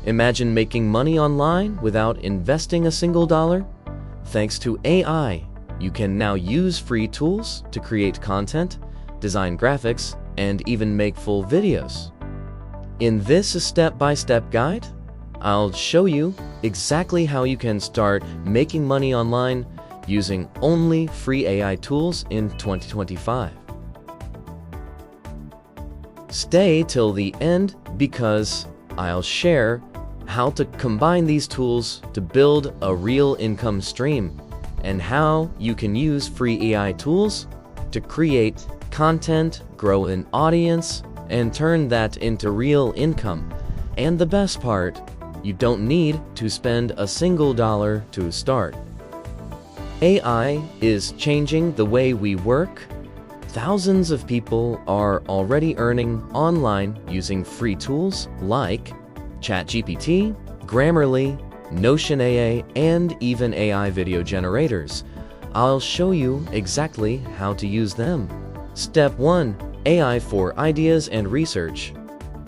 Imagine making money online without investing a single dollar? Thanks to AI, you can now use free tools to create content, design graphics, and even make full videos. In this step-by-step guide, I'll show you exactly how you can start making money online using only free AI tools in 2025. Stay till the end because I'll share how to combine these tools to build a real income stream and how you can use free AI tools to create content, grow an audience, and turn that into real income. And the best part, you don't need to spend a single dollar to start. AI is changing the way we work. Thousands of people are already earning online using free tools like ChatGPT, Grammarly, Notion AI, and even AI video generators. I'll show you exactly how to use them. Step 1. AI for ideas and research.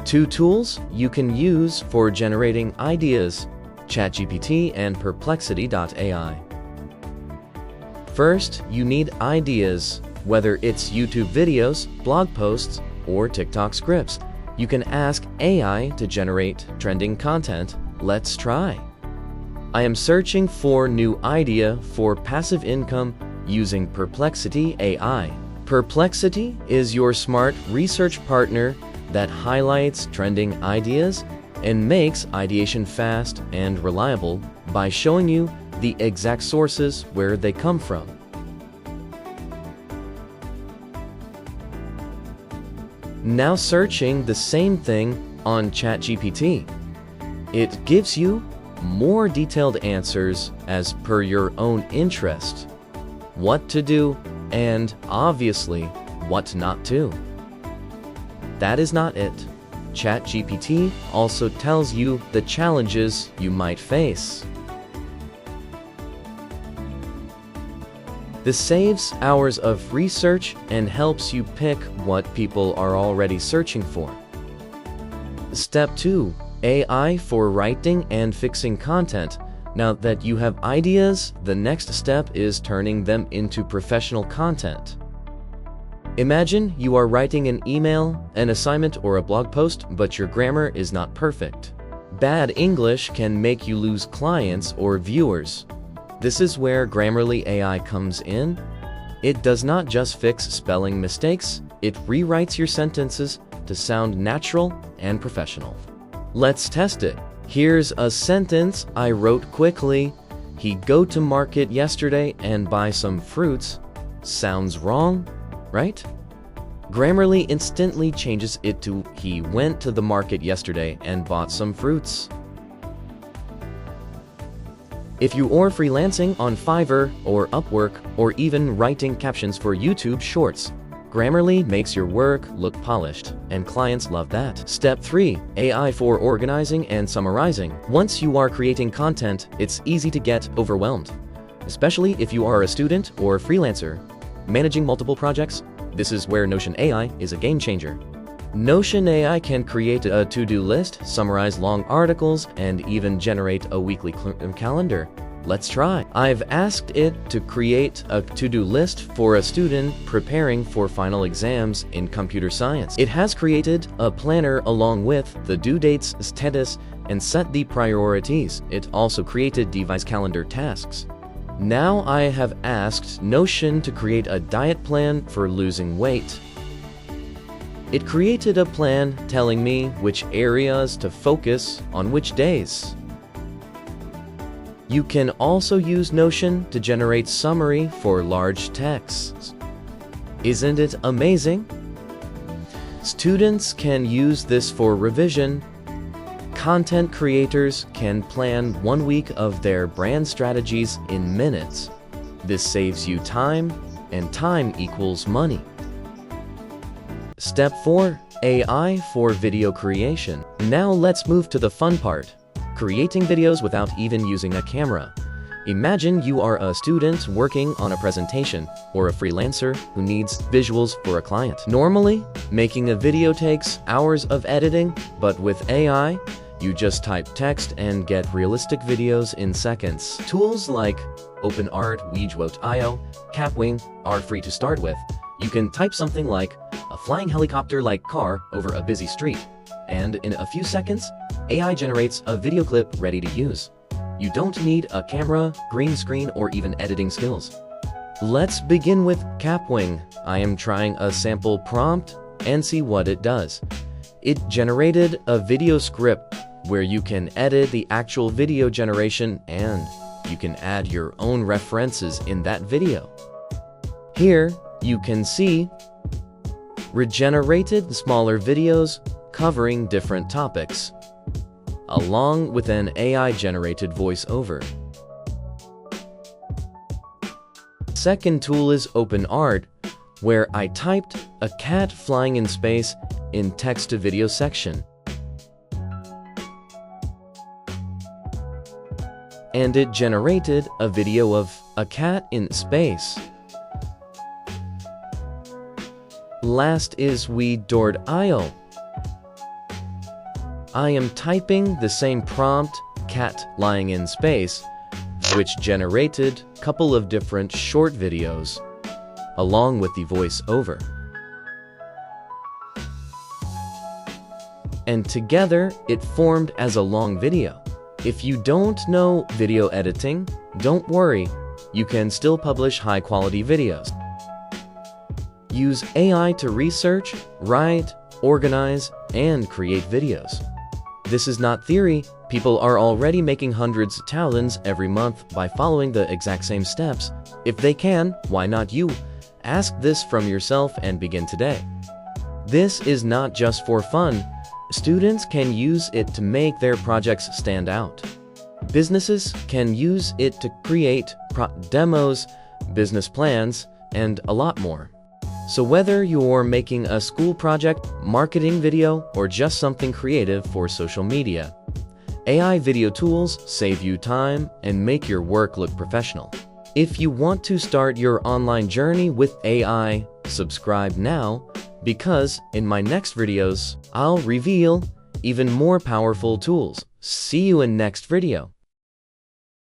2 tools you can use for generating ideas, ChatGPT and Perplexity.ai. First, you need ideas, whether it's YouTube videos, blog posts, or TikTok scripts. You can ask AI to generate trending content. Let's try. I am searching for new idea for passive income using Perplexity AI. Perplexity is your smart research partner that highlights trending ideas and makes ideation fast and reliable by showing you the exact sources where they come from. Now searching the same thing on ChatGPT. It gives you more detailed answers as per your own interest, what to do, and obviously what not to. That is not it. ChatGPT also tells you the challenges you might face. This saves hours of research and helps you pick what people are already searching for. Step 2. AI for writing and fixing content. Now that you have ideas, the next step is turning them into professional content. Imagine you are writing an email, an assignment, or a blog post, but your grammar is not perfect. Bad English can make you lose clients or viewers. This is where Grammarly AI comes in. It does not just fix spelling mistakes, it rewrites your sentences to sound natural and professional. Let's test it. Here's a sentence I wrote quickly. He go to market yesterday and buy some fruits. Sounds wrong, right? Grammarly instantly changes it to he went to the market yesterday and bought some fruits. If you are freelancing on Fiverr or Upwork or even writing captions for YouTube Shorts, Grammarly makes your work look polished, and clients love that. Step 3. AI for organizing and summarizing. Once you are creating content, it's easy to get overwhelmed, especially if you are a student or freelancer. Managing multiple projects, this is where Notion AI is a game changer. Notion AI can create a to-do list, summarize long articles, and even generate a weekly calendar. Let's try. I've asked it to create a to-do list for a student preparing for final exams in computer science. It has created a planner along with the due dates, status, and set the priorities. It also created device calendar tasks. Now I have asked Notion to create a diet plan for losing weight. It created a plan telling me which areas to focus on which days. You can also use Notion to generate summary for large texts. Isn't it amazing? Students can use this for revision. Content creators can plan 1 week of their brand strategies in minutes. This saves you time, and time equals money. Step 4. AI for video creation. Now let's move to the fun part. Creating videos without even using a camera. Imagine you are a student working on a presentation or a freelancer who needs visuals for a client. Normally, making a video takes hours of editing, but with AI, You just type text and get realistic videos in seconds. Tools like OpenART, Weejwot.io, Kapwing are free to start with. You can type something like a flying helicopter-like car over a busy street, and in a few seconds, AI generates a video clip ready to use. You don't need a camera, green screen, or even editing skills. Let's begin with Kapwing. I am trying a sample prompt and see what it does. It generated a video script where you can edit the actual video generation and you can add your own references in that video. Here, you can see regenerated smaller videos covering different topics, along with an AI-generated voiceover. Second tool is OpenART, where I typed a cat flying in space in text-to-video section. And it generated a video of a cat in space. Last is Weejwot.io. I am typing the same prompt, cat lying in space, which generated a couple of different short videos, along with the voiceover. And together, it formed as a long video. If you don't know video editing, don't worry, you can still publish high-quality videos. Use AI to research, write, organize, and create videos. This is not theory. People are already making hundreds of thousands every month by following the exact same steps. If they can, why not you? Ask this from yourself and begin today. This is not just for fun. Students can use it to make their projects stand out. Businesses can use it to create demos, business plans, and a lot more. So whether you're making a school project, marketing video, or just something creative for social media, AI video tools save you time and make your work look professional. If you want to start your online journey with AI, subscribe now, because in my next videos, I'll reveal even more powerful tools. See you in next video.